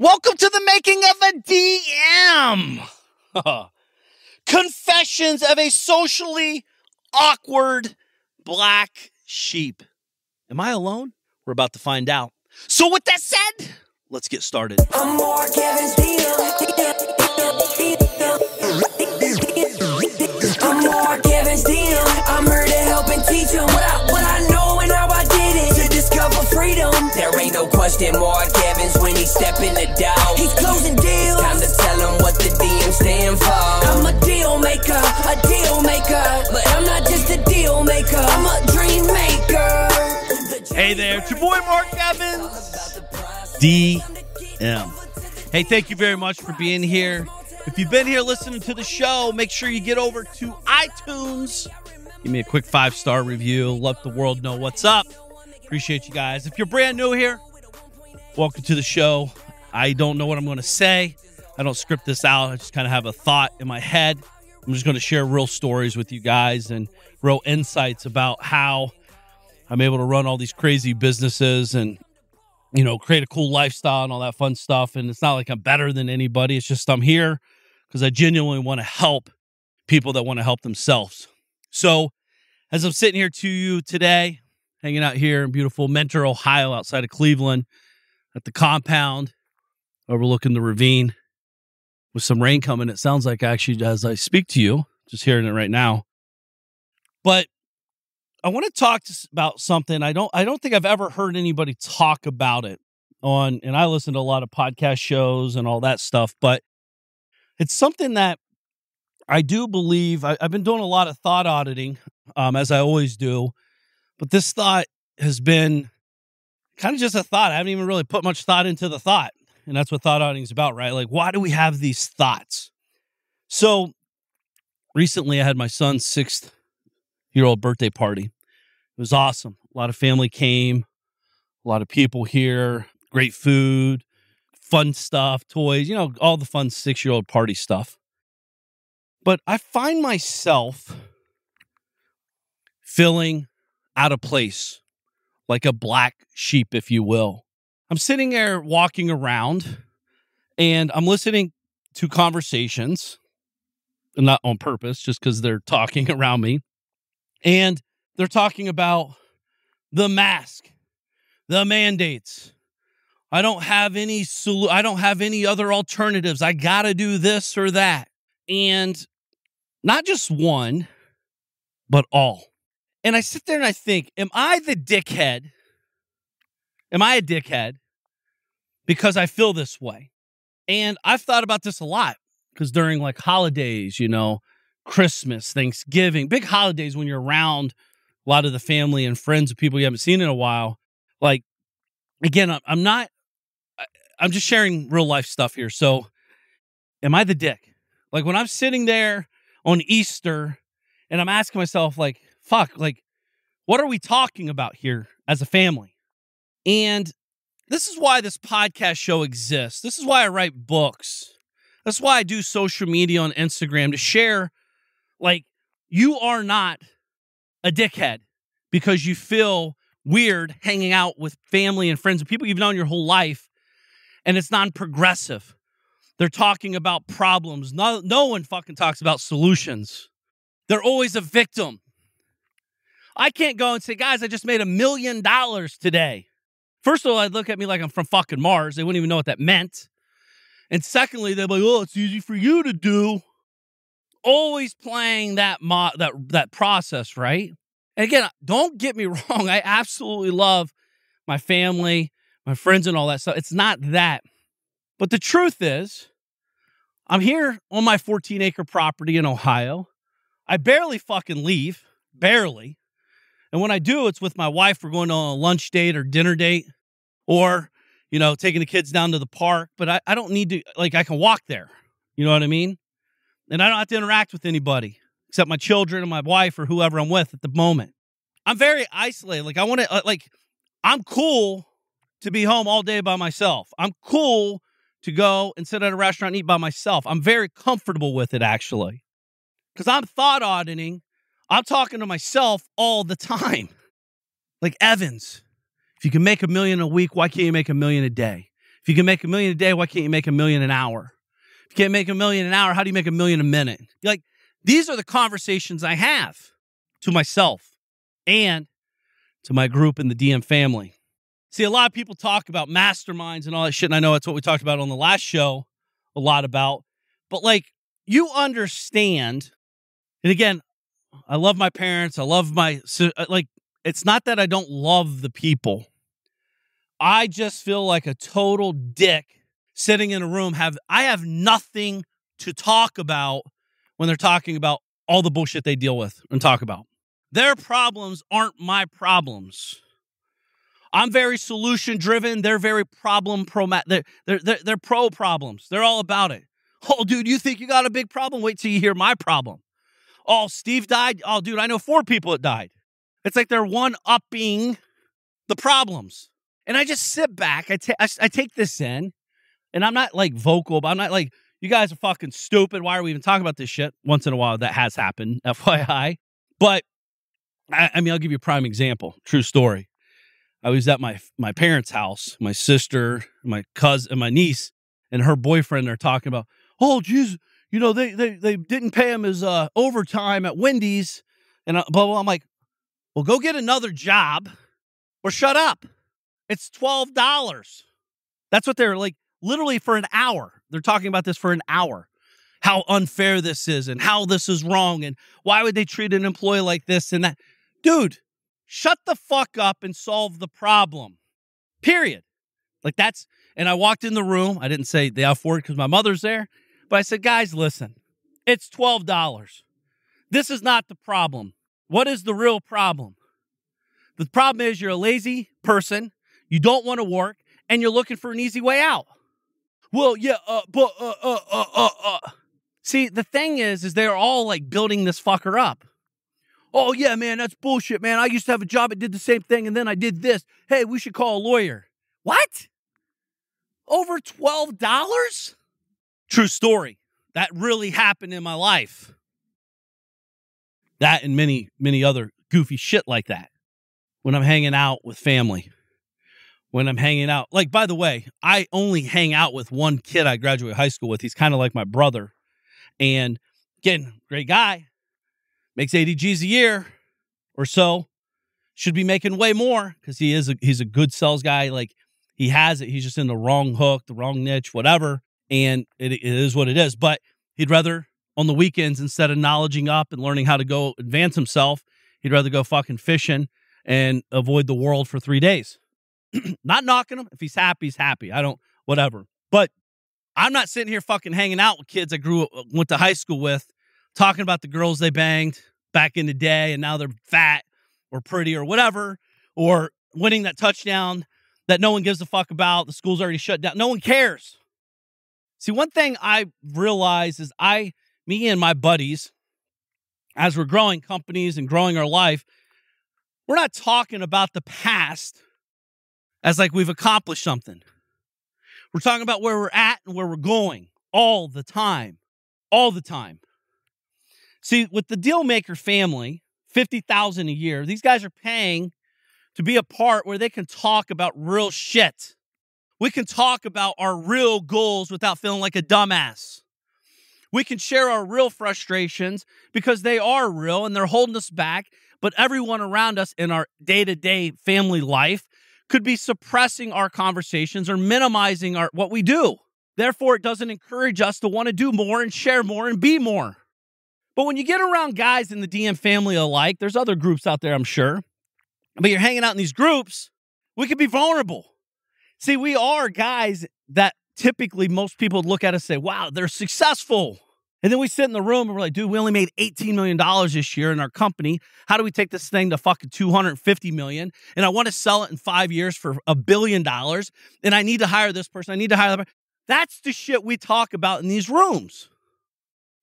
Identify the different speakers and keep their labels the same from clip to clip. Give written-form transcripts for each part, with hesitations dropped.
Speaker 1: Welcome to the making of a DM. Confessions of a socially awkward black sheep. Am I alone? We're about to find out. So with that said, let's get started.
Speaker 2: I'm more Kevin's deal. I'm more Kevin's deal. I'm here to help and teach him what I know and how I did it. To discover freedom. There ain't no question more Kevin's when he step in the door. He's closing deals. Time to tell him what the DM stand for. I'm a deal maker. But I'm not just a deal maker. I'm a dream maker.
Speaker 1: Hey there, it's your boy Mark Evans, DM. Hey, thank you very much for being here. If you've been here listening to the show, make sure you get over to iTunes. Give me a quick 5-star review. Let the world know what's up. Appreciate you guys. If you're brand new here, welcome to the show. I don't know what I'm going to say. I don't script this out. I just kind of have a thought in my head. I'm just going to share real stories with you guys and real insights about how I'm able to run all these crazy businesses and, you know, create a cool lifestyle and all that fun stuff. And it's not like I'm better than anybody. It's just I'm here because I genuinely want to help people that want to help themselves. So as I'm sitting here to you today, hanging out here in beautiful Mentor, Ohio, outside of Cleveland at the compound, overlooking the ravine with some rain coming. It sounds like actually as I speak to you, just hearing it right now. But I want to talk about something. I don't think I've ever heard anybody talk about it and I listen to a lot of podcast shows and all that stuff, but it's something that I do believe. I've been doing a lot of thought auditing, as I always do, but this thought has been kind of just a thought. I haven't even really put much thought into the thought, and that's what thought auditing is about, right? Like, why do we have these thoughts? So recently I had my son's 6th-year-old birthday party. It was awesome. A lot of family came, a lot of people here, great food, fun stuff, toys, you know, all the fun 6-year-old party stuff. But I find myself feeling out of place, like a black sheep, if you will. I'm sitting there walking around and I'm listening to conversations, not on purpose, just because they're talking around me. And they're talking about the mask, the mandates. I don't have any other alternatives. I got to do this or that. And not just one, but all. And I sit there and I think, am I the dickhead? Am I a dickhead because I feel this way? And I've thought about this a lot because during like holidays, you know, Christmas, Thanksgiving, big holidays when you're around a lot of the family and friends of people you haven't seen in a while. Like, again, I'm just sharing real life stuff here. So am I the dick? Like when I'm sitting there on Easter and I'm asking myself like, fuck, like, what are we talking about here as a family? And this is why this podcast show exists. This is why I write books. That's why I do social media on Instagram to share, like, you are not a dickhead because you feel weird hanging out with family and friends and people you've known your whole life, and it's non-progressive. They're talking about problems. No one fucking talks about solutions. They're always a victim. I can't go and say, guys, I just made $1 million today. First of all, I'd look at me like I'm from fucking Mars. They wouldn't even know what that meant. And secondly, they're like, oh, it's easy for you to do. Always playing that process, right? And again, don't get me wrong. I absolutely love my family, my friends, and all that stuff. It's not that. But the truth is, I'm here on my 14-acre property in Ohio. I barely fucking leave. Barely. And when I do, it's with my wife. We're going on a lunch date or dinner date or, you know, taking the kids down to the park. But I don't need to, like, I can walk there. You know what I mean? And I don't have to interact with anybody except my children and my wife or whoever I'm with at the moment. I'm very isolated. Like, I want to, I'm cool to be home all day by myself. I'm cool to go and sit at a restaurant and eat by myself. I'm very comfortable with it, actually. Because I'm thought auditing. I'm talking to myself all the time. Like, Evans, if you can make $1 million a week, why can't you make $1 million a day? If you can make $1 million a day, why can't you make $1 million an hour? If you can't make $1 million an hour, how do you make $1 million a minute? Like, these are the conversations I have to myself and to my group in the DM family. See, a lot of people talk about masterminds and all that shit, and I know that's what we talked about on the last show a lot about. But, like, you understand, and again, I love my parents. I love it's not that I don't love the people. I just feel like a total dick sitting in a room. I have nothing to talk about when they're talking about all the bullshit they deal with and talk about. Their problems aren't my problems. I'm very solution driven. They're very they're pro problems. They're all about it. Oh, dude, you think you got a big problem? Wait till you hear my problem. Oh, Steve died. Oh, dude, I know 4 people that died. It's like they're one-upping the problems. And I just sit back. I take this in, and I'm not like vocal, but I'm not like, you guys are fucking stupid. Why are we even talking about this shit? Once in a while, that has happened, FYI. But, I mean, I'll give you a prime example. True story. I was at my parents' house. My sister, my cousin, and my niece, and her boyfriend are talking about, oh, geez, you know, they didn't pay him his overtime at Wendy's, and blah, blah. I'm like, well, go get another job or shut up. It's $12. That's what they're like, literally for an hour. They're talking about this for an hour. How unfair this is and how this is wrong and why would they treat an employee like this and that. Dude, shut the fuck up and solve the problem. Period. Like that's, and I walked in the room. I didn't say they afford it because my mother's there. But I said, guys, listen, it's $12. This is not the problem. What is the real problem? The problem is you're a lazy person. You don't want to work and you're looking for an easy way out. Well, yeah, See, the thing is they're all like building this fucker up. Oh, yeah, man, that's bullshit, man. I used to have a job that did the same thing, and then I did this. Hey, we should call a lawyer. What? Over $12? True story. That really happened in my life. That and many, many other goofy shit like that. When I'm hanging out with family. When I'm hanging out. Like, by the way, I only hang out with one kid I graduated high school with. He's kind of like my brother. And, again, great guy. Makes 80 G's a year or so. Should be making way more because he's a good sales guy. Like, he has it. He's just in the wrong hook, the wrong niche, whatever. And it is what it is. But he'd rather, on the weekends, instead of knowledging up and learning how to go advance himself, he'd rather go fucking fishing and avoid the world for 3 days. Not knocking him. If he's happy, he's happy. I don't, whatever. But I'm not sitting here fucking hanging out with kids I went to high school with, talking about the girls they banged back in the day and now they're fat or pretty or whatever, or winning that touchdown that no one gives a fuck about. The school's already shut down. No one cares. See, one thing I realized is me and my buddies, as we're growing companies and growing our life, we're not talking about the past as like we've accomplished something. We're talking about where we're at and where we're going all the time. All the time. See, with the Dealmaker family, $50,000 a year, these guys are paying to be a part where they can talk about real shit. We can talk about our real goals without feeling like a dumbass. We can share our real frustrations because they are real and they're holding us back, but everyone around us in our day-to-day family life could be suppressing our conversations or minimizing what we do. Therefore, it doesn't encourage us to want to do more and share more and be more. But when you get around guys in the DM family alike, there's other groups out there, I'm sure, but you're hanging out in these groups, we could be vulnerable. See, we are guys that typically most people would look at us and say, wow, they're successful. And then we sit in the room and we're like, dude, we only made $18 million this year in our company. How do we take this thing to fucking $250 million? And I want to sell it in 5 years for $1 billion. And I need to hire this person. I need to hire that person. That's the shit we talk about in these rooms.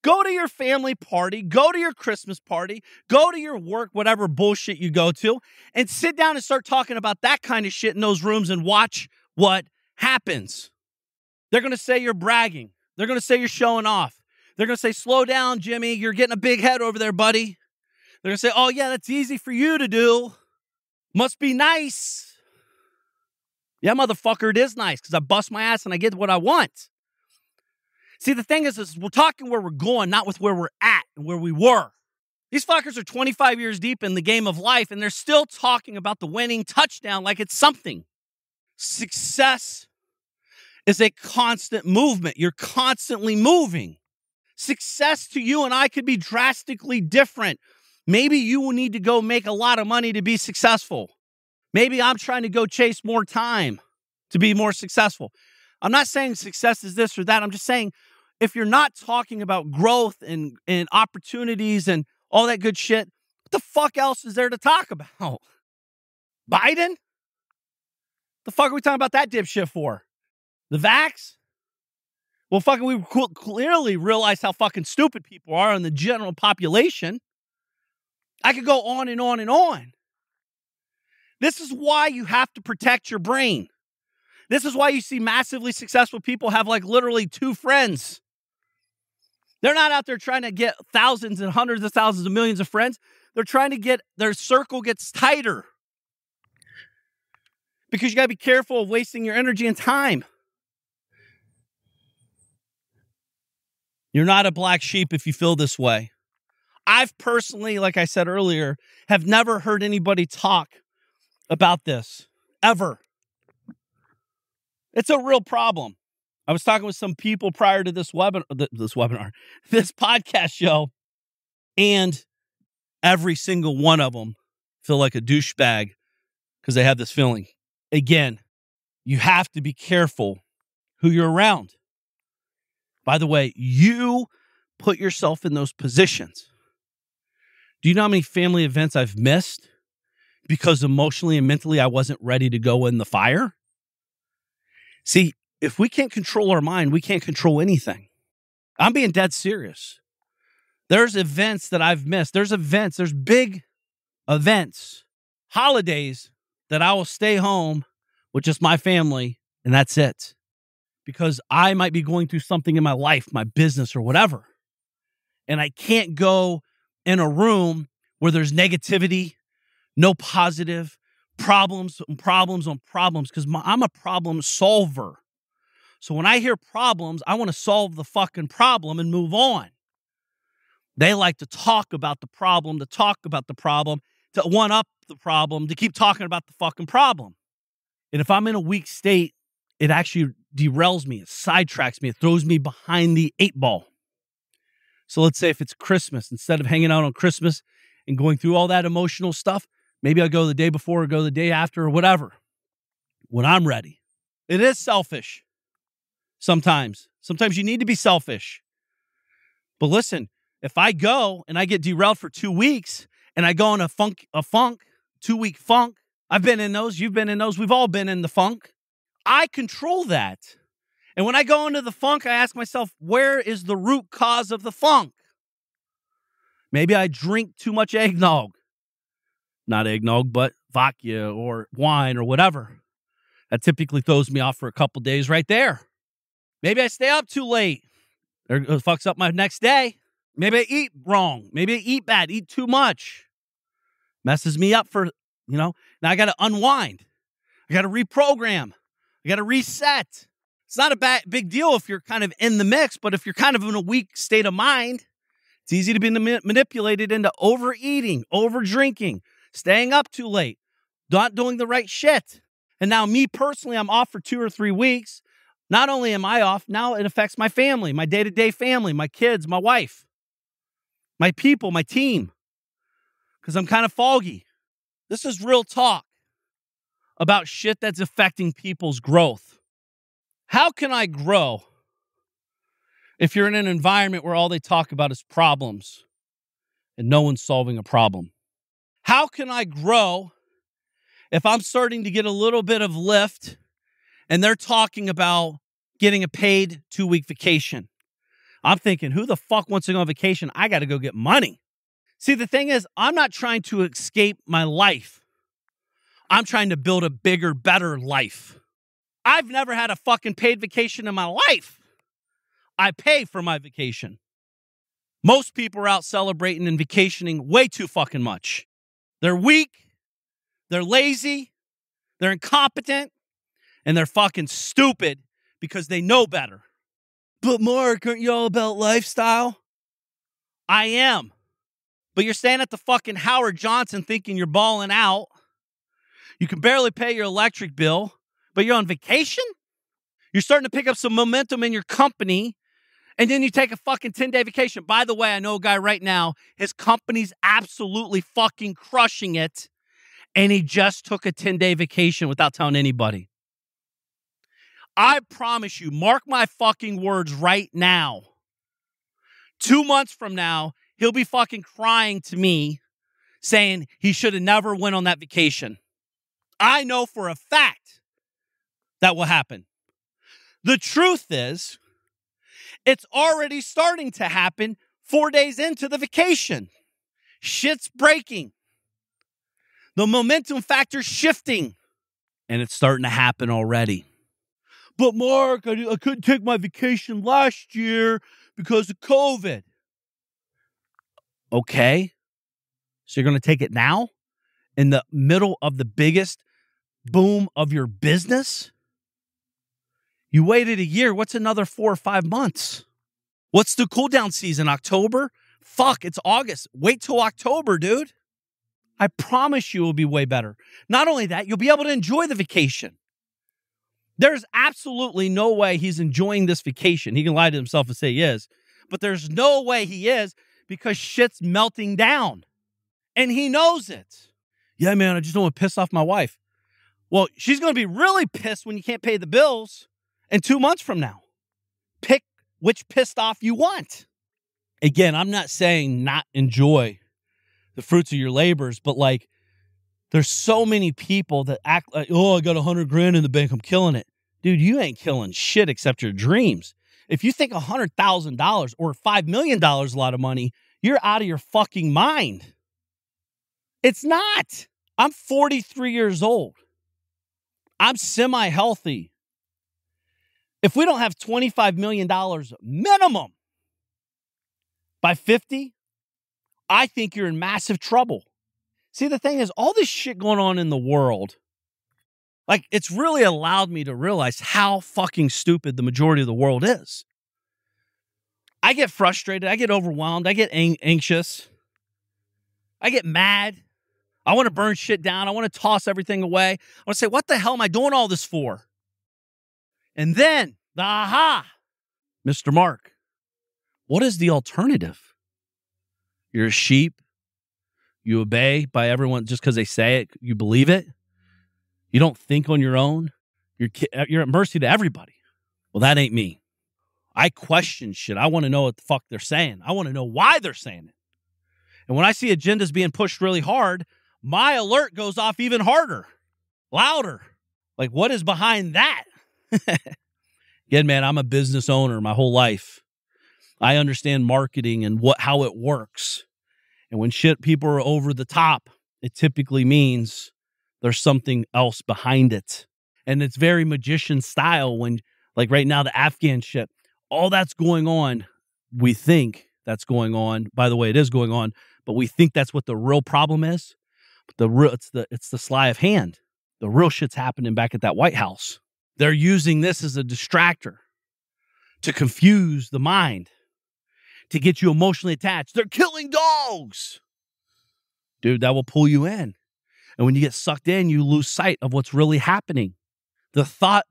Speaker 1: Go to your family party, go to your Christmas party, go to your work, whatever bullshit you go to, and sit down and start talking about that kind of shit in those rooms and watch what happens. They're going to say you're bragging. They're going to say you're showing off. They're going to say, slow down, Jimmy. You're getting a big head over there, buddy. They're going to say, oh, yeah, that's easy for you to do. Must be nice. Yeah, motherfucker, it is nice because I bust my ass and I get what I want. See, the thing is we're talking where we're going, not with where we're at and where we were. These fuckers are 25 years deep in the game of life, and they're still talking about the winning touchdown like it's something. Success is a constant movement. You're constantly moving. Success to you and I could be drastically different. Maybe you will need to go make a lot of money to be successful. Maybe I'm trying to go chase more time to be more successful. I'm not saying success is this or that. I'm just saying if you're not talking about growth and opportunities and all that good shit, what the fuck else is there to talk about? Biden? The fuck are we talking about that dipshit for? The vax? Well, fucking we clearly realize how fucking stupid people are in the general population. I could go on and on and on. This is why you have to protect your brain. This is why you see massively successful people have like literally 2 friends. They're not out there trying to get thousands and hundreds of thousands of millions of friends. They're trying to get their circle gets tighter. Because you got to be careful of wasting your energy and time. You're not a black sheep if you feel this way. I've personally, like I said earlier, have never heard anybody talk about this, ever. It's a real problem. I was talking with some people prior to this podcast show, and every single one of them feel like a douchebag because they have this feeling. Again, you have to be careful who you're around. By the way, you put yourself in those positions. Do you know how many family events I've missed because emotionally and mentally I wasn't ready to go in the fire? See, if we can't control our mind, we can't control anything. I'm being dead serious. There's events that I've missed. There's big events, holidays that I will stay home with just my family, and that's it. Because I might be going through something in my life, my business, or whatever. And I can't go in a room where there's negativity, no positive, problems on problems, because I'm a problem solver. So when I hear problems, I want to solve the fucking problem and move on. They like to talk about the problem, to one up the problem, to keep talking about the fucking problem. And if I'm in a weak state, it actually derails me, it sidetracks me, it throws me behind the 8 ball. So let's say if it's Christmas, instead of hanging out on Christmas and going through all that emotional stuff, maybe I'll go the day before or go the day after or whatever, when I'm ready. It is selfish sometimes. Sometimes you need to be selfish. But listen, if I go and I get derailed for 2 weeks and I go in a 2-week funk, I've been in those, you've been in those, we've all been in the funk. I control that. And when I go into the funk, I ask myself, where is the root cause of the funk? Maybe I drink too much eggnog. Not eggnog, but vodka or wine or whatever. That typically throws me off for a couple days right there. Maybe I stay up too late. It fucks up my next day. Maybe I eat wrong. Maybe I eat bad, eat too much. Messes me up for, now I got to unwind. I got to reprogram. I got to reset. It's not a big deal if you're kind of in the mix, but if you're kind of in a weak state of mind, it's easy to be manipulated into overeating, overdrinking, staying up too late, not doing the right shit. And now me personally, I'm off for 2 or 3 weeks. Not only am I off, now it affects my family, my day-to-day family, my kids, my wife, my people, my team, because I'm kind of foggy. This is real talk about shit that's affecting people's growth. How can I grow if you're in an environment where all they talk about is problems and no one's solving a problem? How can I grow if I'm starting to get a little bit of lift and they're talking about getting a paid 2-week vacation? I'm thinking, who the fuck wants to go on vacation? I got to go get money. See, the thing is, I'm not trying to escape my life. I'm trying to build a bigger, better life. I've never had a fucking paid vacation in my life. I pay for my vacation. Most people are out celebrating and vacationing way too fucking much. They're weak. They're lazy. They're incompetent. And they're fucking stupid because they know better. But Mark, aren't you all about lifestyle? I am. But you're staying at the fucking Howard Johnson thinking you're balling out. You can barely pay your electric bill, but you're on vacation? You're starting to pick up some momentum in your company, and then you take a fucking 10-day vacation. By the way, I know a guy right now, his company's absolutely fucking crushing it, and he just took a 10-day vacation without telling anybody. I promise you, mark my fucking words right now. 2 months from now, he'll be fucking crying to me saying he should have never went on that vacation. I know for a fact that will happen. The truth is, it's already starting to happen 4 days into the vacation. Shit's breaking. The momentum factor's shifting. And it's starting to happen already. But Mark, I couldn't take my vacation last year because of COVID. Okay. So you're going to take it now? In the middle of the biggest boom of your business? You waited a year. What's another 4 or 5 months? What's the cool down season? October? Fuck, it's August. Wait till October, dude. I promise you it will be way better. Not only that, you'll be able to enjoy the vacation. There's absolutely no way he's enjoying this vacation. He can lie to himself and say he is. But there's no way he is because shit's melting down. And he knows it. Yeah, man, I just don't want to piss off my wife. Well, she's going to be really pissed when you can't pay the bills in 2 months from now. Pick which pissed off you want. Again, I'm not saying not enjoy the fruits of your labors, but like there's so many people that act like, oh, I got $100,000 in the bank, I'm killing it. Dude, you ain't killing shit except your dreams. If you think $100,000 or $5 million is a lot of money, you're out of your fucking mind. It's not. I'm 43 years old. I'm semi-healthy. If we don't have $25 million minimum by 50, I think you're in massive trouble. See, the thing is, all this shit going on in the world, like, it's really allowed me to realize how fucking stupid the majority of the world is. I get frustrated. I get overwhelmed. I get anxious. I get mad. I want to burn shit down. I want to toss everything away. I want to say, what the hell am I doing all this for? And then, the aha, Mr. Mark, what is the alternative? You're a sheep. You obey by everyone just because they say it. You believe it. You don't think on your own. You're at mercy to everybody. Well, that ain't me. I question shit. I want to know what the fuck they're saying. I want to know why they're saying it. And when I see agendas being pushed really hard, my alert goes off even harder, louder. Like, what is behind that? Again, man, I'm a business owner my whole life. I understand marketing and how it works. And when people are over the top, it typically means there's something else behind it. And it's very magician style when, like right now, the Afghan shit, all that's going on, we think that's going on. By the way, it is going on, but we think that's what the real problem is. But it's the sleight of hand. The real shit's happening back at that White House. They're using this as a distractor to confuse the mind, to get you emotionally attached. They're killing dogs. Dude, that will pull you in. And when you get sucked in, you lose sight of what's really happening. The thought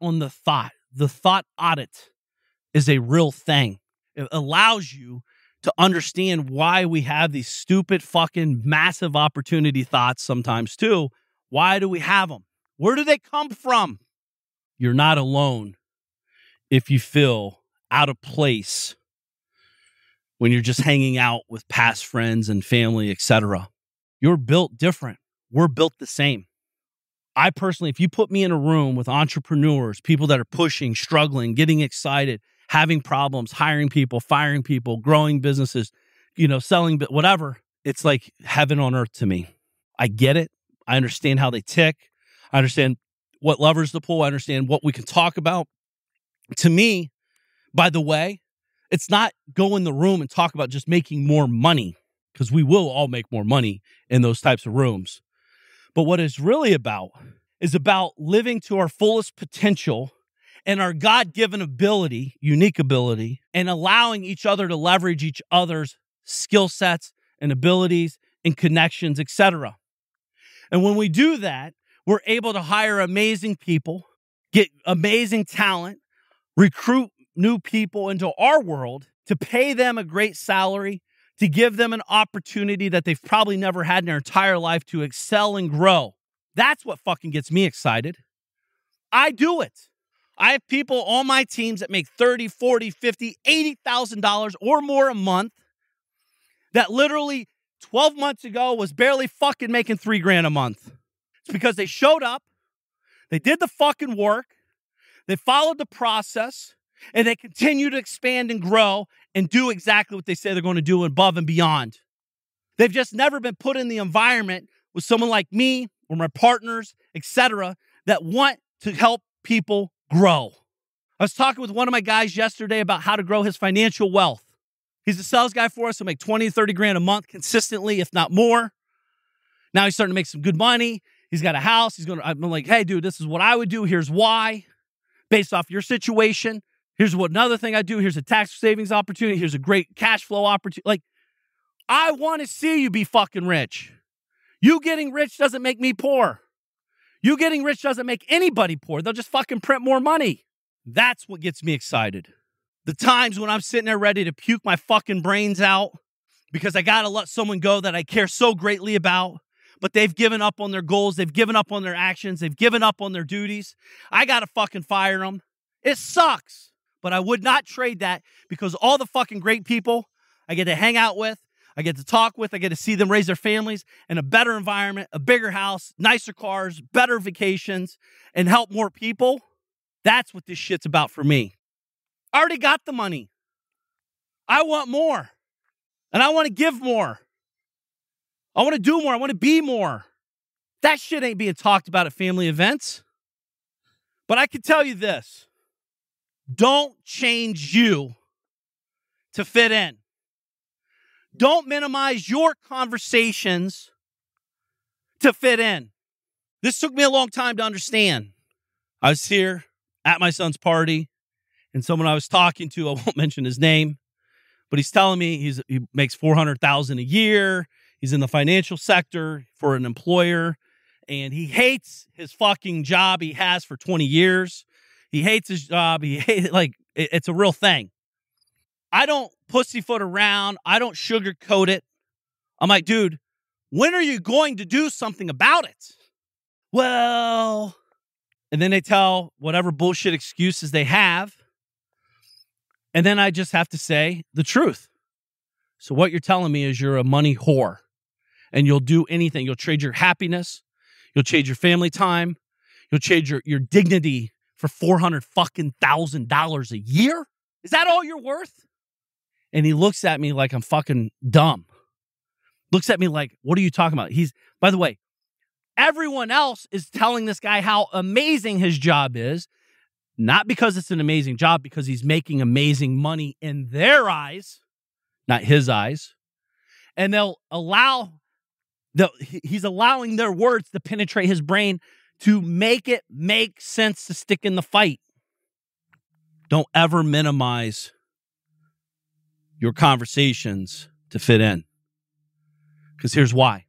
Speaker 1: audit is a real thing. It allows you to understand why we have these stupid fucking massive opportunity thoughts sometimes too. Why do we have them? Where do they come from? You're not alone if you feel out of place when you're just hanging out with past friends and family, etc. You're built different. We're built the same. I personally, if you put me in a room with entrepreneurs, people that are pushing, struggling, getting excited, having problems, hiring people, firing people, growing businesses, selling, whatever, it's like heaven on earth to me. I get it. I understand how they tick. I understand what levers to pull. I understand what we can talk about. To me, by the way, it's not go in the room and talk about just making more money, because we will all make more money in those types of rooms. But what it's really about is about living to our fullest potential and our God-given ability, unique ability, and allowing each other to leverage each other's skill sets and abilities and connections, etc. And when we do that, we're able to hire amazing people, get amazing talent, recruit new people into our world, to pay them a great salary, to give them an opportunity that they've probably never had in their entire life to excel and grow. That's what fucking gets me excited. I do it. I have people on my teams that make $30, $40, $50, $80,000 or more a month that literally 12 months ago was barely fucking making $3,000 a month. It's because they showed up, they did the fucking work, they followed the process, and they continue to expand and grow and do exactly what they say they're going to do above and beyond. They've just never been put in the environment with someone like me or my partners, etc., that want to help people grow. I was talking with one of my guys yesterday about how to grow his financial wealth. He's a sales guy for us. He'll make 20, 30 grand a month consistently, if not more. Now he's starting to make some good money. He's got a house. I'm like, hey, dude, this is what I would do. Here's why. Based off your situation. Here's what another thing I do. Here's a tax savings opportunity. Here's a great cash flow opportunity. Like, I want to see you be fucking rich. You getting rich doesn't make me poor. You getting rich doesn't make anybody poor. They'll just fucking print more money. That's what gets me excited. The times when I'm sitting there ready to puke my fucking brains out because I got to let someone go that I care so greatly about, but they've given up on their goals. They've given up on their actions. They've given up on their duties. I got to fucking fire them. It sucks, but I would not trade that because all the fucking great people I get to hang out with, I get to talk with, I get to see them raise their families in a better environment, a bigger house, nicer cars, better vacations, and help more people. That's what this shit's about for me. I already got the money. I want more. And I want to give more. I want to do more. I want to be more. That shit ain't being talked about at family events. But I can tell you this. Don't change you to fit in. Don't minimize your conversations to fit in. This took me a long time to understand. I was here at my son's party, and someone I was talking to, I won't mention his name, but he's telling me he makes $400,000 a year. He's in the financial sector for an employer, and he hates his fucking job he has for 20 years. He hates his job. It's a real thing. I don't pussyfoot around. I don't sugarcoat it. I'm like, dude, when are you going to do something about it? Well, and then they tell whatever bullshit excuses they have. And then I just have to say the truth. So what you're telling me is you're a money whore and you'll do anything. You'll trade your happiness. You'll trade your family time. You'll trade your dignity for $400,000 a year. Is that all you're worth? And he looks at me like I'm fucking dumb. Looks at me like, what are you talking about? By the way, everyone else is telling this guy how amazing his job is. Not because it's an amazing job, because he's making amazing money in their eyes, not his eyes. And he's allowing their words to penetrate his brain to make it make sense to stick in the fight. Don't ever minimize your conversations to fit in. Because here's why.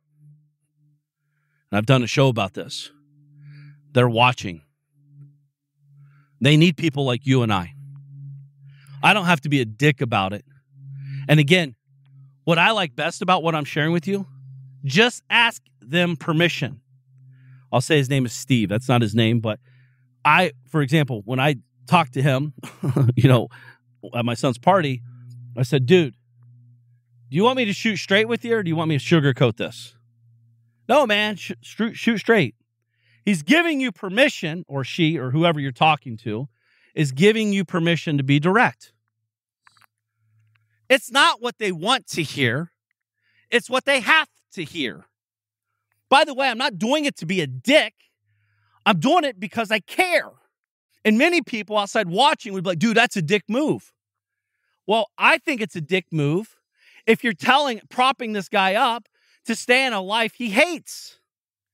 Speaker 1: And I've done a show about this. They're watching. They need people like you and I. I don't have to be a dick about it. And again, what I like best about what I'm sharing with you, just ask them permission. I'll say his name is Steve. That's not his name, but for example, when I talked to him, at my son's party, I said, dude, do you want me to shoot straight with you or do you want me to sugarcoat this? No, man, shoot straight. He's giving you permission, or she, or whoever you're talking to, is giving you permission to be direct. It's not what they want to hear. It's what they have to hear. By the way, I'm not doing it to be a dick. I'm doing it because I care. And many people outside watching would be like, dude, that's a dick move. Well, I think it's a dick move if you're propping this guy up to stay in a life he hates.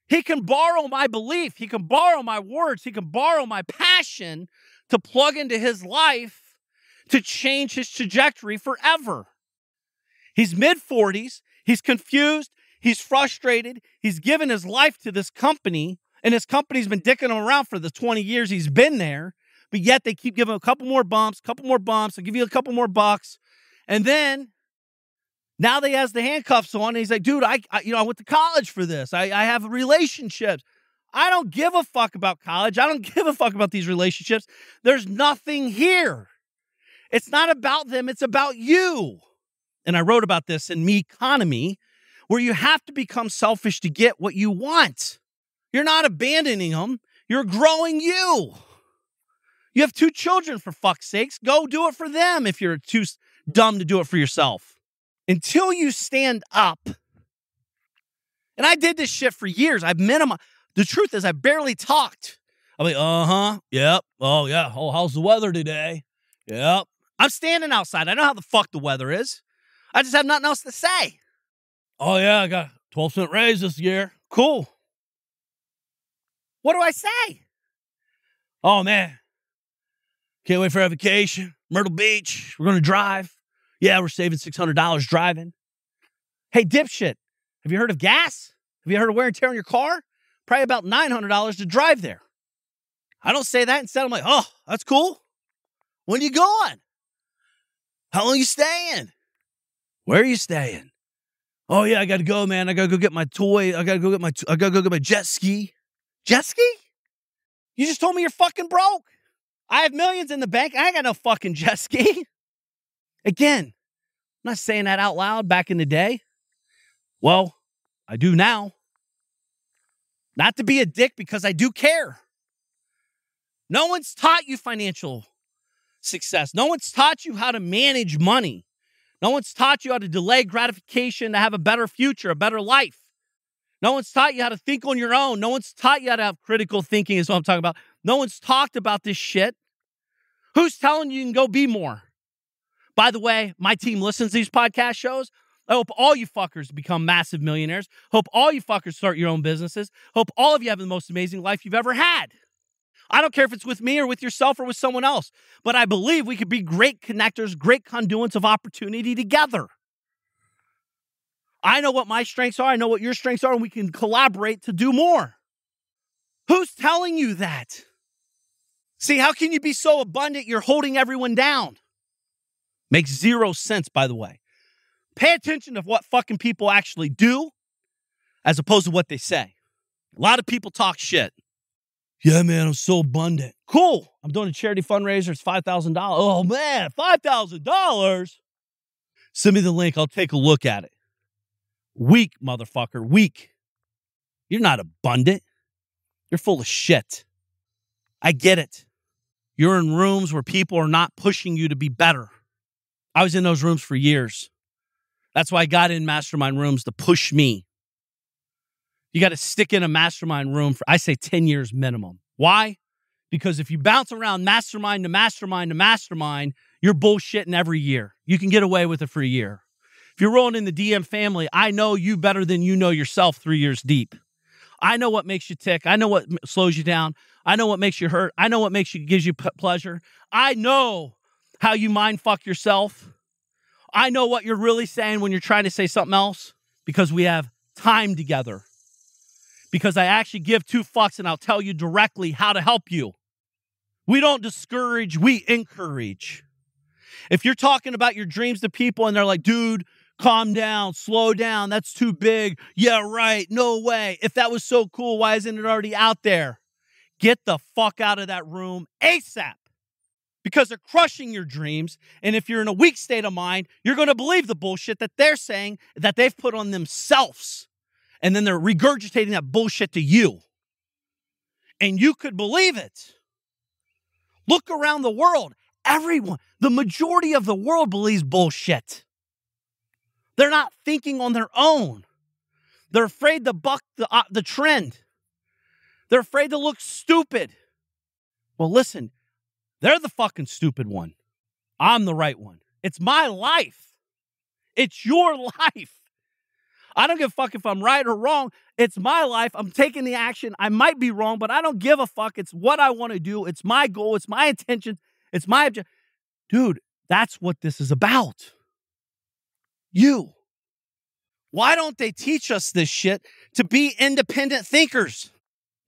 Speaker 1: He can borrow my belief. He can borrow my words. He can borrow my passion to plug into his life to change his trajectory forever. He's mid-40s. He's confused. He's frustrated. He's given his life to this company, and his company's been dicking him around for the 20 years he's been there, but yet they keep giving him a couple more bumps. I'll give you a couple more bucks. And then now that he has the handcuffs on, and he's like, dude, I went to college for this. I have relationships. I don't give a fuck about college. I don't give a fuck about these relationships. There's nothing here. It's not about them. It's about you. And I wrote about this in Me Economy, where you have to become selfish to get what you want. You're not abandoning them. You're growing you. You have 2 children, for fuck's sakes. Go do it for them if you're too dumb to do it for yourself. Until you stand up. And I did this shit for years. I've minimized. The truth is I barely talked. I'm like, yep, oh yeah, oh, how's the weather today? Yep. I'm standing outside. I know how the fuck the weather is. I just have nothing else to say. Oh yeah, I got a 12-cent raise this year. Cool. What do I say? Oh man, can't wait for a vacation. Myrtle Beach, we're going to drive. Yeah, we're saving $600 driving. Hey, dipshit, have you heard of gas? Have you heard of wear and tear on your car? Probably about $900 to drive there. I don't say that. Instead, I'm like, oh, that's cool. When are you going? How long are you staying? Where are you staying? Oh yeah, I got to go, man. I got to go get my toy. I got to go get my jet ski. Jet ski? You just told me you're fucking broke. I have millions in the bank. I ain't got no fucking jet ski. Again, I'm not saying that out loud back in the day. Well, I do now. Not to be a dick, because I do care. No one's taught you financial success. No one's taught you how to manage money. No one's taught you how to delay gratification to have a better future, a better life. No one's taught you how to think on your own. No one's taught you how to have critical thinking is what I'm talking about. No one's talked about this shit. Who's telling you can go be more? By the way, my team listens to these podcast shows. I hope all you fuckers become massive millionaires. Hope all you fuckers start your own businesses. Hope all of you have the most amazing life you've ever had. I don't care if it's with me or with yourself or with someone else, but I believe we could be great connectors, great conduits of opportunity together. I know what my strengths are. I know what your strengths are, and we can collaborate to do more. Who's telling you that? See, how can you be so abundant you're holding everyone down? Makes zero sense, by the way. Pay attention to what fucking people actually do as opposed to what they say. A lot of people talk shit. Yeah, man, I'm so abundant. Cool. I'm doing a charity fundraiser. It's $5,000. Oh, man, $5,000? Send me the link. I'll take a look at it. Weak, motherfucker. Weak. You're not abundant. You're full of shit. I get it. You're in rooms where people are not pushing you to be better. I was in those rooms for years. That's why I got in mastermind rooms to push me. You got to stick in a mastermind room for, I say, 10 years minimum. Why? Because if you bounce around mastermind to mastermind to mastermind, you're bullshitting every year. You can get away with it for a year. If you're rolling in the DM family, I know you better than you know yourself 3 years deep. I know what makes you tick. I know what slows you down. I know what makes you hurt. I know what gives you pleasure. I know how you mind fuck yourself. I know what you're really saying when you're trying to say something else, because we have time together. Because I actually give 2 fucks and I'll tell you directly how to help you. We don't discourage, we encourage. If you're talking about your dreams to people and they're like, dude, calm down, slow down, that's too big. Yeah, right, no way. If that was so cool, why isn't it already out there? Get the fuck out of that room ASAP. Because they're crushing your dreams. And if you're in a weak state of mind, you're going to believe the bullshit that they're saying that they've put on themselves. And then they're regurgitating that bullshit to you. And you could believe it. Look around the world. Everyone, the majority of the world believes bullshit. They're not thinking on their own. They're afraid to buck the trend. They're afraid to look stupid. Well, listen, they're the fucking stupid one. I'm the right one. It's my life. It's your life. I don't give a fuck if I'm right or wrong. It's my life. I'm taking the action. I might be wrong, but I don't give a fuck. It's what I want to do. It's my goal. It's my intention. It's my objective. Dude, that's what this is about. You. Why don't they teach us this shit to be independent thinkers?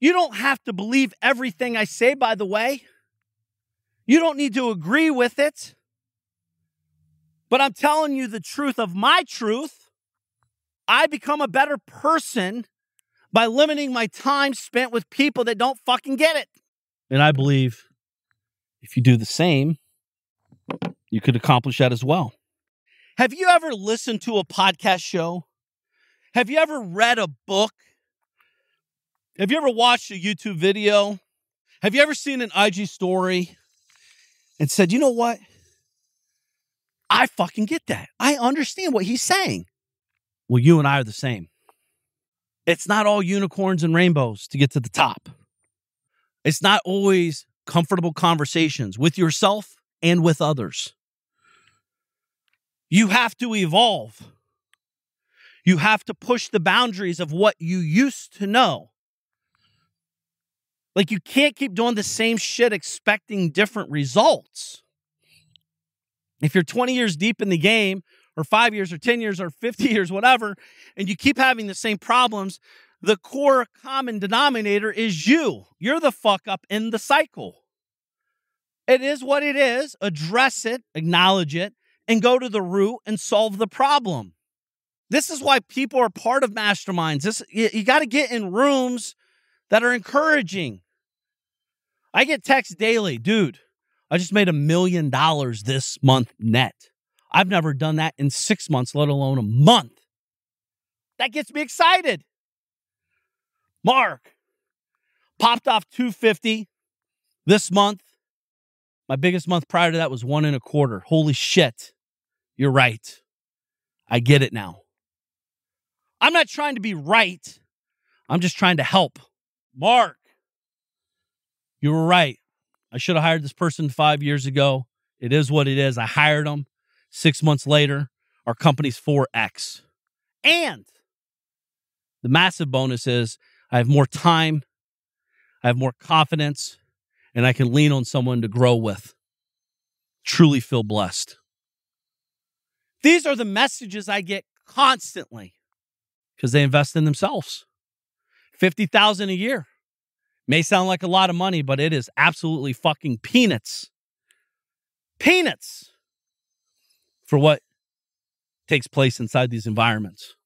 Speaker 1: You don't have to believe everything I say, by the way. You don't need to agree with it. But I'm telling you the truth of my truth. I become a better person by limiting my time spent with people that don't fucking get it. And I believe if you do the same, you could accomplish that as well. Have you ever listened to a podcast show? Have you ever read a book? Have you ever watched a YouTube video? Have you ever seen an IG story and said, you know what? I fucking get that. I understand what he's saying. Well, you and I are the same. It's not all unicorns and rainbows to get to the top. It's not always comfortable conversations with yourself and with others. You have to evolve. You have to push the boundaries of what you used to know. Like, you can't keep doing the same shit expecting different results. If you're 20 years deep in the game, or 5 years, or 10 years, or 50 years, whatever, and you keep having the same problems, the core common denominator is you. You're the fuck up in the cycle. It is what it is. Address it, acknowledge it, and go to the root and solve the problem. This is why people are part of masterminds. You got to get in rooms that are encouraging. I get texts daily, dude, I just made $1 million this month net. I've never done that in 6 months, let alone a month. That gets me excited. Mark, popped off 250 this month. My biggest month prior to that was 1.25. Holy shit. You're right. I get it now. I'm not trying to be right. I'm just trying to help. Mark, you were right. I should have hired this person 5 years ago. It is what it is. I hired him. 6 months later, our company's 4X. And the massive bonus is I have more time, I have more confidence, and I can lean on someone to grow with. Truly feel blessed. These are the messages I get constantly because they invest in themselves. $50,000 a year. May sound like a lot of money, but it is absolutely fucking peanuts. Peanuts for what takes place inside these environments.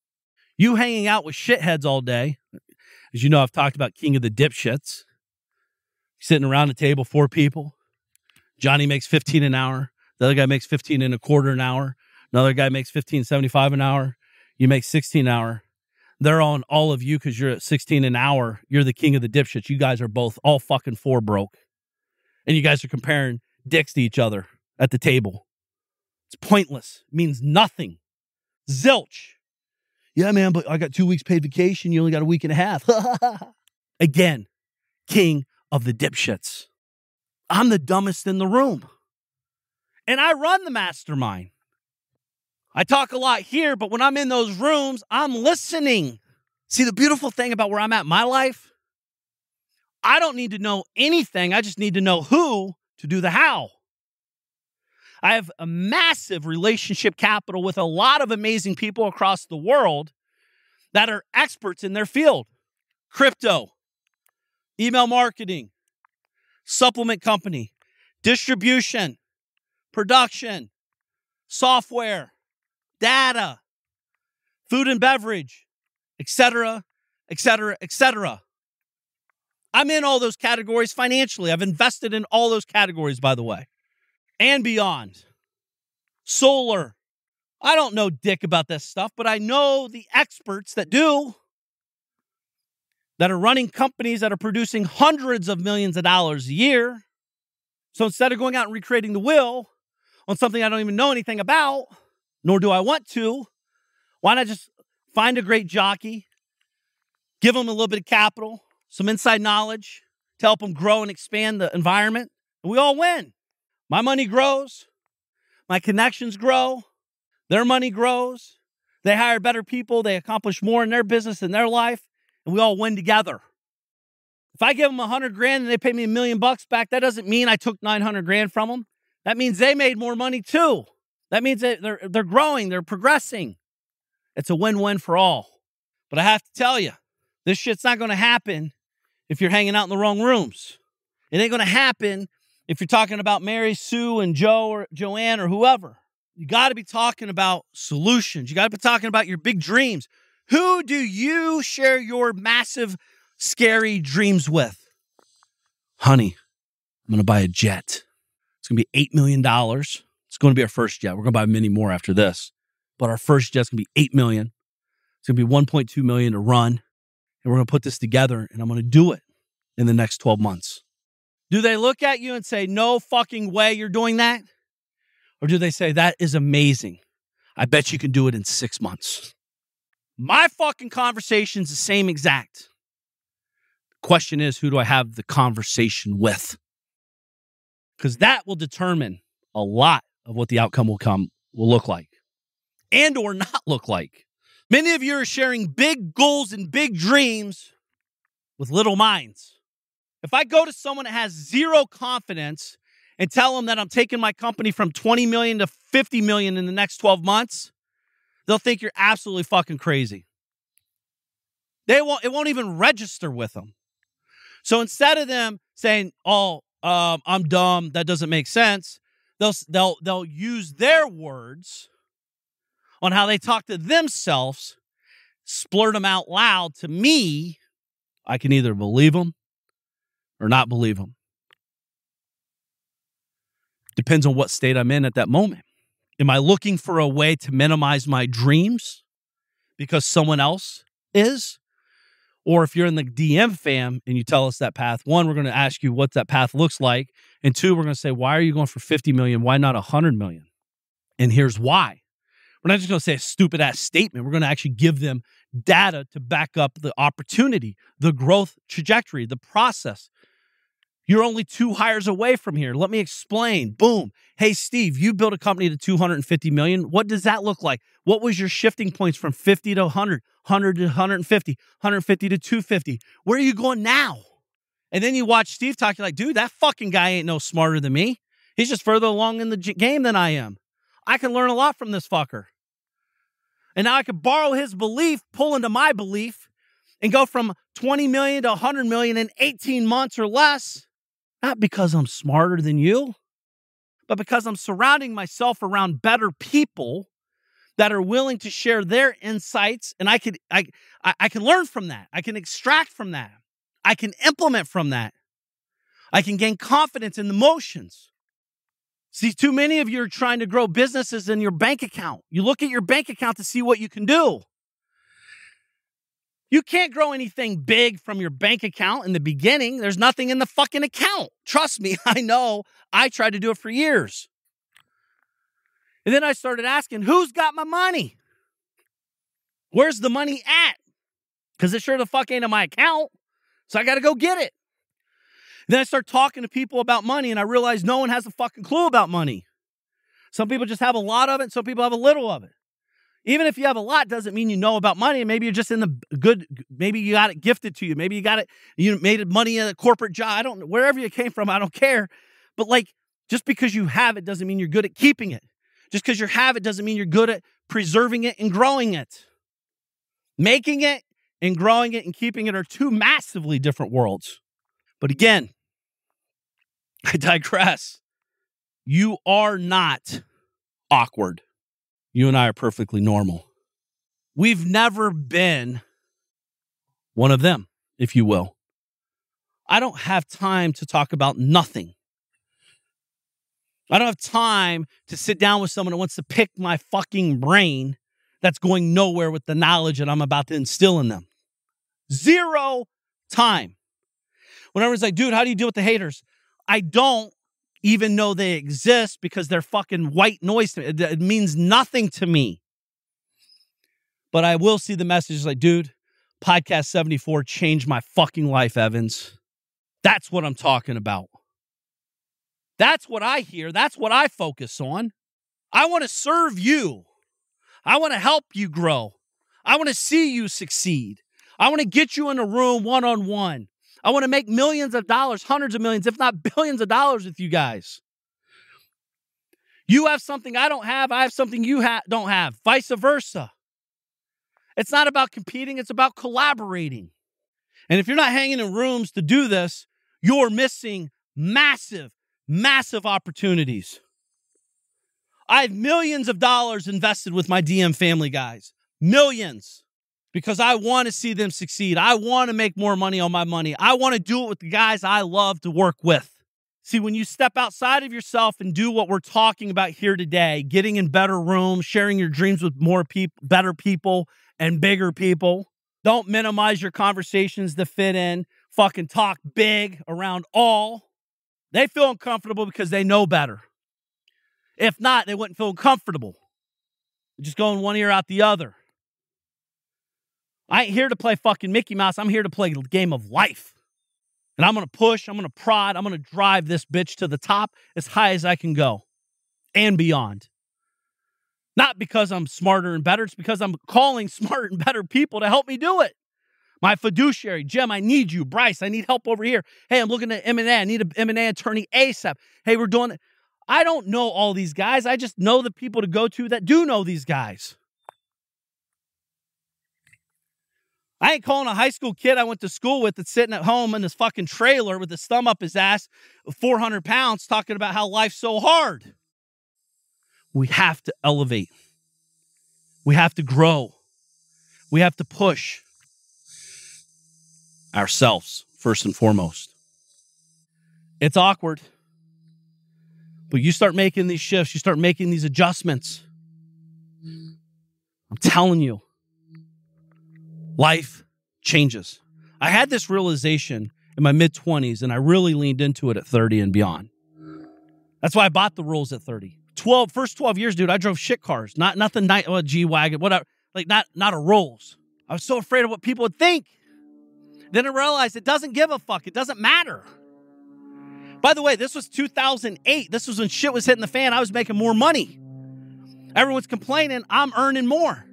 Speaker 1: You hanging out with shitheads all day. As you know, I've talked about king of the dipshits. Sitting around a table, 4 people. Johnny makes $15 an hour. The other guy makes $15.25 an hour. Another guy makes $15.75 an hour. You make $16 an hour. They're on all of you because you're at $16 an hour. You're the king of the dipshits. You guys are both all fucking 4 broke. And you guys are comparing dicks to each other at the table. It's pointless. It means nothing. Zilch. Yeah, man, but I got 2 weeks paid vacation. You only got a week and a half. Again, king of the dipshits. I'm the dumbest in the room. And I run the mastermind. I talk a lot here, but when I'm in those rooms, I'm listening. See, the beautiful thing about where I'm at in my life, I don't need to know anything. I just need to know who to do the how. I have a massive relationship capital with a lot of amazing people across the world that are experts in their field. Crypto, email marketing, supplement company, distribution, production, software, data, food and beverage, etc., etc., etc. I'm in all those categories financially. I've invested in all those categories, by the way, and beyond. Solar. I don't know dick about this stuff, but I know the experts that do, that are running companies that are producing hundreds of millions of dollars a year. So instead of going out and recreating the wheel on something I don't even know anything about, nor do I want to, why not just find a great jockey, give them a little bit of capital, some inside knowledge to help them grow and expand the environment, and we all win. My money grows, my connections grow, their money grows, They hire better people. They accomplish more in their business and their life, and we all win together. If I give them $100,000 and they pay me $1 million back, that doesn't mean I took $900,000 from them. That means they made more money too. That means that they're growing, they're progressing. It's a win-win for all. But I have to tell you, this shit's not going to happen if you're hanging out in the wrong rooms. It ain't going to happen if you're talking about Mary, Sue, and Joe or Joanne or whoever. You got to be talking about solutions. You got to be talking about your big dreams. Who do you share your massive, scary dreams with? Honey, I'm going to buy a jet. It's going to be $8 million. It's going to be our first jet. We're going to buy many more after this. But our first jet's going to be $8 million. It's going to be $1.2 million to run. And we're going to put this together, and I'm going to do it in the next 12 months. Do they look at you and say, no fucking way you're doing that? Or do they say, that is amazing. I bet you can do it in 6 months. My fucking conversation's the same exact. The question is, who do I have the conversation with? Because that will determine a lot of what the outcome will look like and or not look like. Many of you are sharing big goals and big dreams with little minds. If I go to someone that has zero confidence and tell them that I'm taking my company from 20 million to 50 million in the next 12 months, they'll think you're absolutely fucking crazy. It won't even register with them. So instead of them saying, I'm dumb, that doesn't make sense, they'll use their words on how they talk to themselves, splurt them out loud to me. I can either believe them or not believe them. Depends on what state I'm in at that moment. Am I looking for a way to minimize my dreams because someone else is? Or if you're in the DM fam and you tell us that path, one, we're going to ask you what that path looks like. And two, we're going to say, why are you going for 50 million? Why not 100 million? And here's why. We're not just going to say a stupid ass statement. We're going to actually give them data to back up the opportunity, the growth trajectory, the process. You're only 2 hires away from here. Let me explain. Boom. Hey, Steve, you built a company to 250 million. What does that look like? What was your shifting points from 50 to 100, 100 to 150, 150 to 250? Where are you going now? And then you watch Steve talk, you're like, dude, that fucking guy ain't no smarter than me. He's just further along in the game than I am. I can learn a lot from this fucker. And now I could borrow his belief, pull into my belief, and go from 20 million to 100 million in 18 months or less. Not because I'm smarter than you, but because I'm surrounding myself around better people that are willing to share their insights, and I can learn from that. I can extract from that. I can implement from that. I can gain confidence in the motions. See, too many of you are trying to grow businesses in your bank account. You look at your bank account to see what you can do. You can't grow anything big from your bank account in the beginning. There's nothing in the fucking account. Trust me, I know. I tried to do it for years. And then I started asking, who's got my money? Where's the money at? Because it sure the fuck ain't in my account. So I got to go get it. Then I start talking to people about money, and I realize no one has a fucking clue about money. Some people just have a lot of it. Some people have a little of it. Even if you have a lot, doesn't mean you know about money. Maybe you're just in the good, maybe you got it gifted to you. Maybe you got it, you made money in a corporate job. I don't know, wherever you came from, I don't care. But like, just because you have it doesn't mean you're good at keeping it. Just because you have it doesn't mean you're good at preserving it and growing it. Making it and growing it and keeping it are 2 massively different worlds. But again, I digress. You are not awkward. You and I are perfectly normal. We've never been one of them, if you will. I don't have time to talk about nothing. I don't have time to sit down with someone that wants to pick my fucking brain that's going nowhere with the knowledge that I'm about to instill in them. 0 time. When everyone's like, dude, how do you deal with the haters? I don't even know they exist because they're fucking white noise to me. It means nothing to me. But I will see the messages like, dude, podcast 74 changed my fucking life, Evans. That's what I'm talking about. That's what I hear. That's what I focus on. I want to serve you. I want to help you grow. I want to see you succeed. I want to get you in a room one-on-one. I want to make millions of dollars, hundreds of millions, if not billions of dollars with you guys. You have something I don't have. I have something you don't have. Vice versa. It's not about competing. It's about collaborating. And if you're not hanging in rooms to do this, you're missing massive, massive opportunities. I have millions of dollars invested with my DM family, guys. Millions. Because I want to see them succeed. I want to make more money on my money. I want to do it with the guys I love to work with. See, when you step outside of yourself and do what we're talking about here today, getting in better rooms, sharing your dreams with more people, better people, and bigger people, don't minimize your conversations to fit in. Fucking talk big around all. They feel uncomfortable because they know better. If not, they wouldn't feel comfortable. Just going one ear out the other. I ain't here to play fucking Mickey Mouse. I'm here to play a game of life. And I'm going to push, I'm going to prod, I'm going to drive this bitch to the top as high as I can go and beyond. Not because I'm smarter and better. It's because I'm calling smarter and better people to help me do it. My fiduciary, Jim, I need you. Bryce, I need help over here. Hey, I'm looking at M&A. I need an M&A attorney ASAP. Hey, we're doing it. I don't know all these guys. I just know the people to go to that do know these guys. I ain't calling a high school kid I went to school with that's sitting at home in this fucking trailer with his thumb up his ass, 400 pounds, talking about how life's so hard. We have to elevate. We have to grow. We have to push ourselves first and foremost. It's awkward. But you start making these shifts, you start making these adjustments. I'm telling you, life changes. I had this realization in my mid-20s, and I really leaned into it at 30 and beyond. That's why I bought the rules at 30. First 12 years, dude, I drove shit cars. Nothing, G-Wagon, whatever. Like, not a Rolls. I was so afraid of what people would think. Then I realized it doesn't give a fuck. It doesn't matter. By the way, this was 2008. This was when shit was hitting the fan. I was making more money. Everyone's complaining. I'm earning more.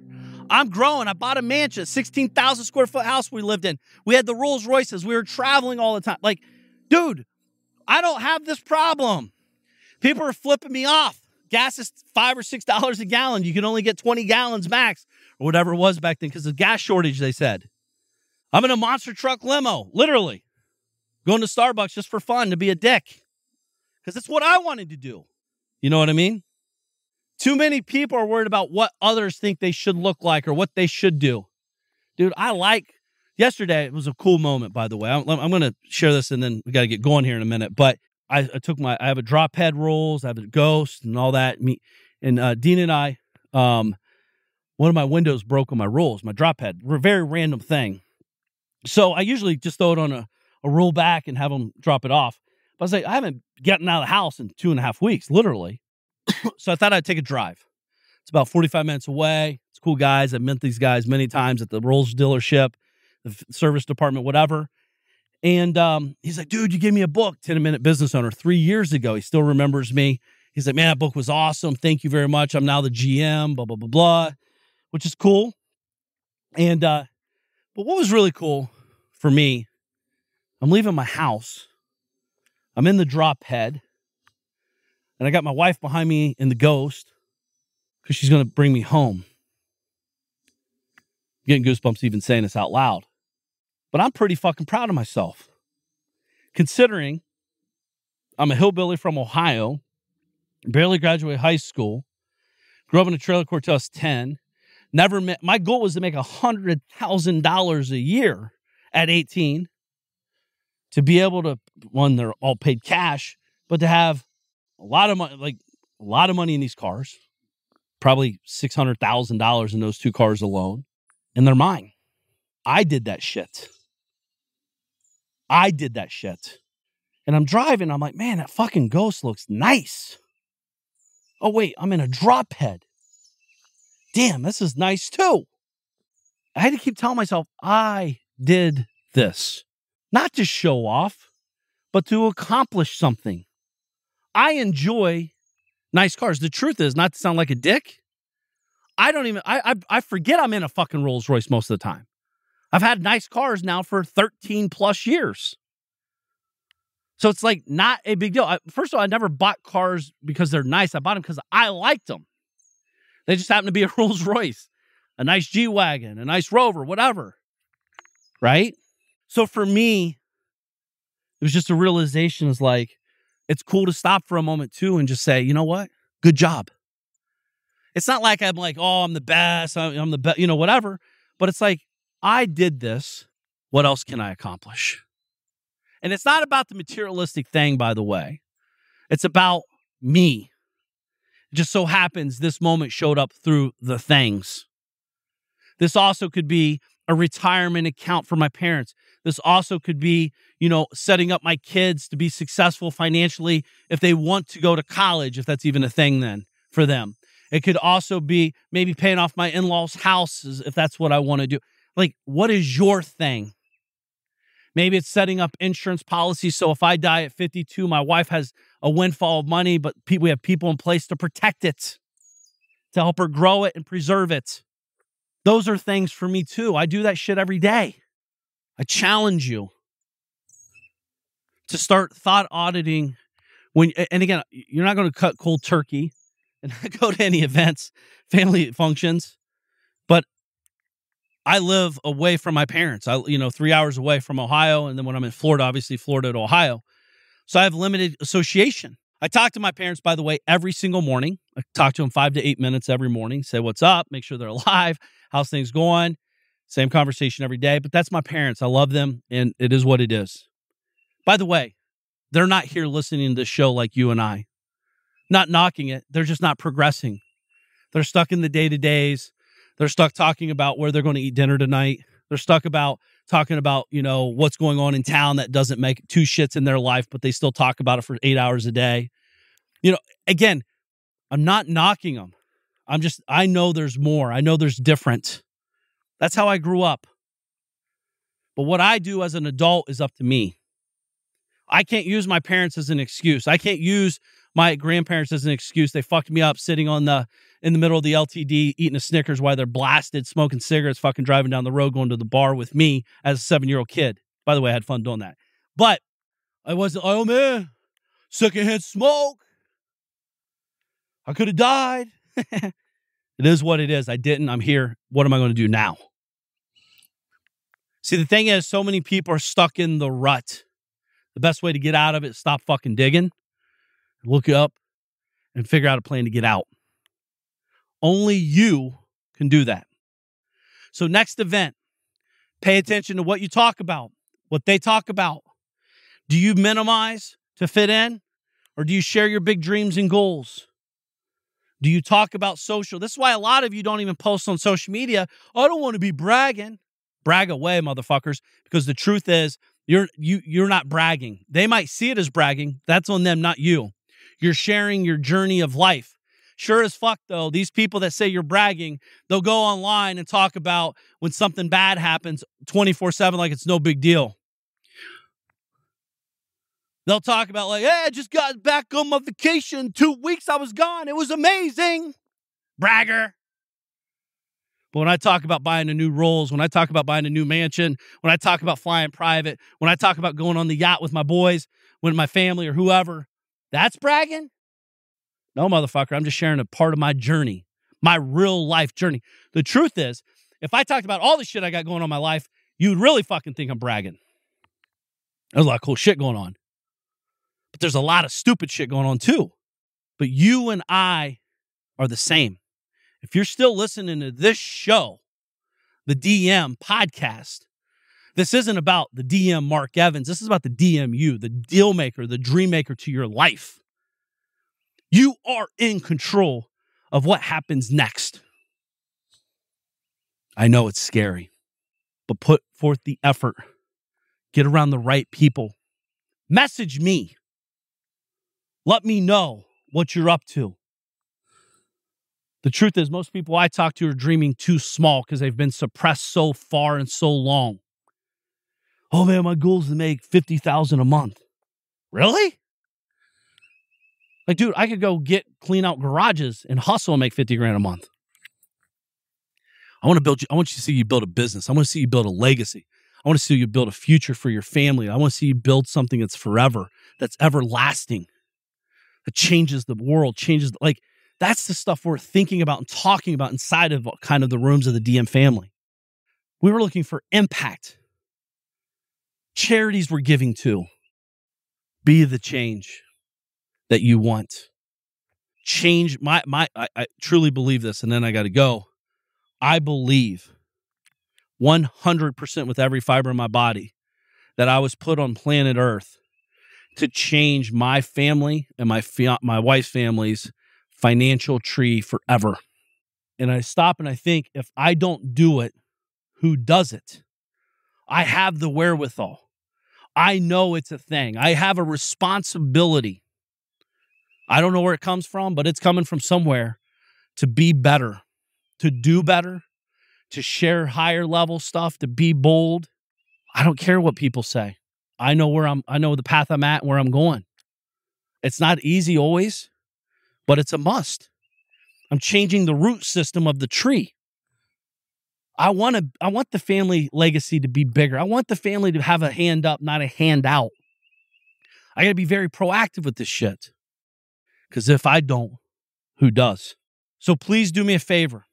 Speaker 1: I'm growing. I bought a mansion, 16,000 square foot house we lived in. We had the Rolls Royces. We were traveling all the time. Like, dude, I don't have this problem. People are flipping me off. Gas is $5 or $6 a gallon. You can only get 20 gallons max or whatever it was back then because of gas shortage, they said. I'm in a monster truck limo, literally. Going to Starbucks just for fun, to be a dick. Because that's what I wanted to do. You know what I mean? Too many people are worried about what others think they should look like or what they should do. Dude, yesterday, it was a cool moment, by the way. I'm going to share this and then we got to get going here in a minute. But I have a drop head rolls, I have a Ghost and all that. And Dean and I, one of my windows broke on my rolls, my drop head. Very random thing. So I usually just throw it on a roll back and have them drop it off. But I was like, I haven't gotten out of the house in 2.5 weeks, literally. So I thought I'd take a drive. It's about 45 minutes away. It's cool guys. I've met these guys many times at the Rolls dealership, the service department, whatever. And he's like, dude, you gave me a book, 10-Minute Business Owner, 3 years ago. He still remembers me. He's like, man, that book was awesome. Thank you very much. I'm now the GM, blah, blah, blah, blah, which is cool. And but what was really cool for me, I'm leaving my house. I'm in the drop head. And I got my wife behind me in the Ghost because she's going to bring me home. I'm getting goosebumps even saying this out loud. But I'm pretty fucking proud of myself. Considering I'm a hillbilly from Ohio, barely graduated high school, grew up in a trailer court till I was 10, my goal was to make $100,000 a year at 18 to be able to, one, they're all paid cash, but to have a lot of money in these cars, probably $600,000 in those two cars alone, and they're mine. I did that shit. And I'm driving, I'm like, man, that fucking Ghost looks nice. Oh, wait, I'm in a drop head. Damn, this is nice too. I had to keep telling myself, I did this. Not to show off, but to accomplish something. I enjoy nice cars. The truth is, not to sound like a dick, I forget I'm in a fucking Rolls Royce most of the time. I've had nice cars now for 13 plus years. So it's like not a big deal. First of all, I never bought cars because they're nice. I bought them because I liked them. They just happen to be a Rolls Royce, a nice G-Wagon, a nice Rover, whatever. Right? So for me, it was just a realization is like, it's cool to stop for a moment too and just say, you know what? Good job. It's not like I'm like, oh, I'm the best. I'm the best, whatever. But it's like, I did this. What else can I accomplish? And it's not about the materialistic thing, by the way. It's about me. It just so happens this moment showed up through the things. This also could be a retirement account for my parents. This also could be, setting up my kids to be successful financially if they want to go to college, if that's even a thing then for them. It could also be maybe paying off my in-laws' houses if that's what I want to do. Like, what is your thing? Maybe it's setting up insurance policies so if I die at 52, my wife has a windfall of money, but we have people in place to protect it, to help her grow it and preserve it. Those are things for me too. I do that shit every day. I challenge you to start thought auditing and again, you're not going to cut cold turkey and go to any events, family functions, but I live away from my parents. 3 hours away from Ohio. And then when I'm in Florida, obviously Florida to Ohio. So I have limited association. I talk to my parents, by the way, every single morning. I talk to them 5 to 8 minutes every morning, say what's up, make sure they're alive, how's things going. Same conversation every day, but that's my parents. I love them, and it is what it is. By the way, they're not here listening to this show like you and I. Not knocking it. They're just not progressing. They're stuck in the day-to-days. They're stuck talking about where they're going to eat dinner tonight. They're stuck talking about, what's going on in town that doesn't make two shits in their life, but they still talk about it for 8 hours a day. Again, I'm not knocking them. I know there's more. I know there's different. That's how I grew up. But what I do as an adult is up to me. I can't use my parents as an excuse. I can't use my grandparents as an excuse. They fucked me up sitting in the middle of the LTD, eating a Snickers while they're blasted, smoking cigarettes, fucking driving down the road, going to the bar with me as a 7-year-old kid. By the way, I had fun doing that. But I wasn't, oh man, secondhand smoke. I could have died. It is what it is. I didn't. I'm here. What am I going to do now? See, the thing is, so many people are stuck in the rut. The best way to get out of it is stop fucking digging, look up, and figure out a plan to get out. Only you can do that. So next event, pay attention to what you talk about, what they talk about. Do you minimize to fit in, or do you share your big dreams and goals? Do you talk about social? This is why a lot of you don't even post on social media. I don't want to be bragging. Brag away, motherfuckers, because the truth is you're not bragging. They might see it as bragging. That's on them, not you. You're sharing your journey of life. Sure as fuck, though, these people that say you're bragging, they'll go online and talk about when something bad happens 24/7 like it's no big deal. They'll talk about like, hey, I just got back on my vacation. 2 weeks I was gone. It was amazing. Bragger. But when I talk about buying a new Rolls, when I talk about buying a new mansion, when I talk about flying private, when I talk about going on the yacht with my boys, with my family or whoever, that's bragging? No, motherfucker. I'm just sharing a part of my journey, my real life journey. The truth is, if I talked about all the shit I got going on in my life, you'd really fucking think I'm bragging. There's a lot of cool shit going on. But there's a lot of stupid shit going on too. But you and I are the same. If you're still listening to this show, the DM podcast, this isn't about the DM Mark Evans. This is about the DM you, the deal maker, the dream maker to your life. You are in control of what happens next. I know it's scary, but put forth the effort. Get around the right people. Message me. Let me know what you're up to. The truth is, most people I talk to are dreaming too small because they've been suppressed so far and so long. Oh man, my goal is to make $50,000 a month. Really? Like, dude, I could go clean out garages and hustle and make $50,000 a month. I want you to see you build a business. I want to see you build a legacy. I want to see you build a future for your family. I want to see you build something that's forever, that's everlasting, that changes the world, that's the stuff we're thinking about and talking about inside of kind of the rooms of the DM family. We were looking for impact. Charities we're giving to. Be the change that you want. Change I truly believe this, and then I got to go. I believe 100% with every fiber in my body that I was put on planet Earth to change my family and my wife's family's financial tree forever. And I stop and I think, if I don't do it, who does it? I have the wherewithal. I know it's a thing. I have a responsibility. I don't know where it comes from, but it's coming from somewhere, to be better, to do better, to share higher level stuff, to be bold. I don't care what people say. I know the path I'm at and where I'm going. It's not easy always, but it's a must. I'm changing the root system of the tree. I want the family legacy to be bigger. I want the family to have a hand up, not a hand out. I got to be very proactive with this shit. Because if I don't, who does? So please do me a favor.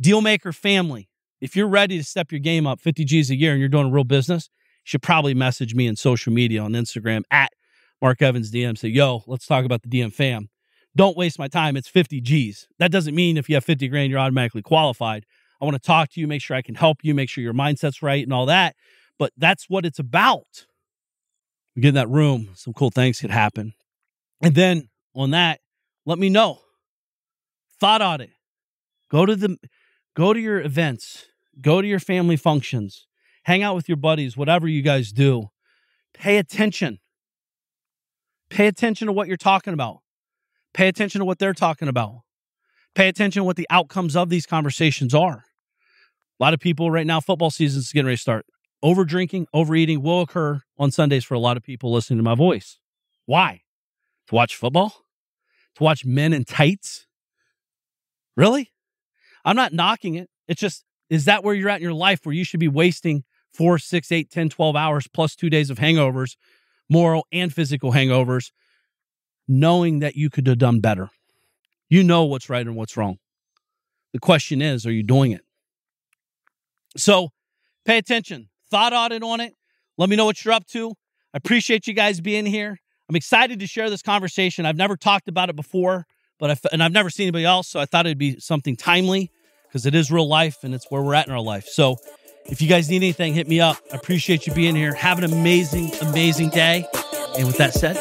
Speaker 1: Dealmaker family, if you're ready to step your game up 50 G's a year and you're doing a real business, you should probably message me in social media on Instagram at Mark Evans DM. Say, yo, let's talk about the DM fam. Don't waste my time. It's 50 G's. That doesn't mean if you have 50 grand, you're automatically qualified. I want to talk to you, make sure I can help you, make sure your mindset's right and all that. But that's what it's about. We get in that room, some cool things could happen. And then on that, let me know. Thought audit. Go to your events. Go to your family functions. Hang out with your buddies, whatever you guys do. Pay attention. Pay attention to what you're talking about. Pay attention to what they're talking about. Pay attention to what the outcomes of these conversations are. A lot of people right now, football season is getting ready to start. Over drinking, overeating will occur on Sundays for a lot of people listening to my voice. Why? To watch football? To watch men in tights? Really? I'm not knocking it. It's just, is that where you're at in your life, where you should be wasting 4, 6, 8, 10, 12 hours plus 2 days of hangovers, moral and physical hangovers, knowing that you could have done better? You know what's right and what's wrong. The question is, are you doing it? So pay attention. Thought audit on it. Let me know what you're up to. I appreciate you guys being here. I'm excited to share this conversation. I've never talked about it before, and I've never seen anybody else, so I thought it'd be something timely because it is real life and it's where we're at in our life. So if you guys need anything, hit me up. I appreciate you being here. Have an amazing, amazing day. And with that said,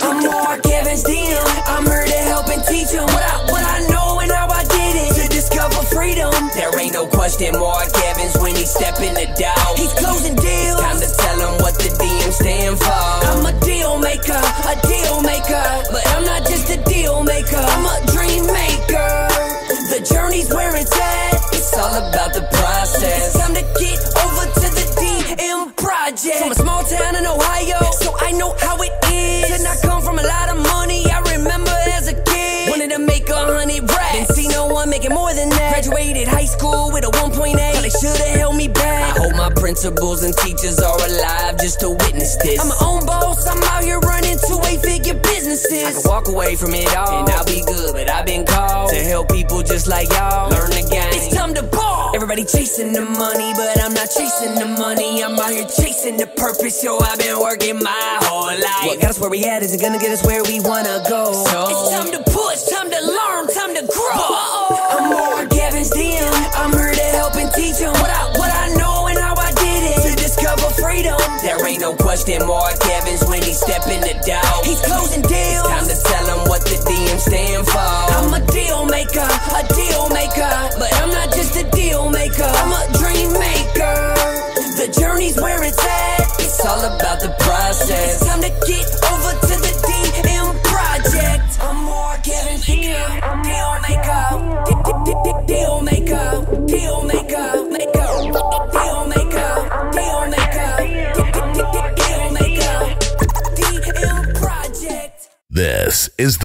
Speaker 2: I'm Mark Evans DM. I'm here to help and teach them what I know and how I did it to discover freedom. There ain't no question Mark Evans when he step in the door. He's closing deals. Time to tell him what the DM stand for. I'm a deal maker, but I'm not just a deal maker. I'm a dream maker. The journey's where it's at. It's all about the process. It's time to get over to the DM project. From a small town in Ohio, so I know how it is. Did not come from a lot of money. I remember as a kid, wanted to make 100 racks. Didn't see no one making more than that. Graduated high school with a 1.8. They should have held me back. I hope my principals and teachers are alive just to witness this. I'm my own boss. I'm out here running 2-8-figure businesses. I can walk away from it all and I'll be good, but I've been called to help people just like y'all learn the game. It's time to ball. Everybody chasing the money, but I'm not chasing the money. I'm out here chasing the purpose. Yo, I've been working my whole life. What got us where we at isn't gonna get us where we wanna go. So it's time to push, time to learn, time to grow. I'm Mark Evans DM. I'm here to help and teach them what I know and how I did it to discover freedom. There ain't no question Mark Evans when he step in the door. He's closing deals. Time to tell him what the DM stand for. I'm a deal maker, but I'm not just a deal maker. I'm a dream maker. The journey's where it's at. It's all about the process. It's time to get over to the DM project. I'm Mark Evans DM. I'm deal maker, deal maker, deal maker, deal maker, DM project.
Speaker 3: This is the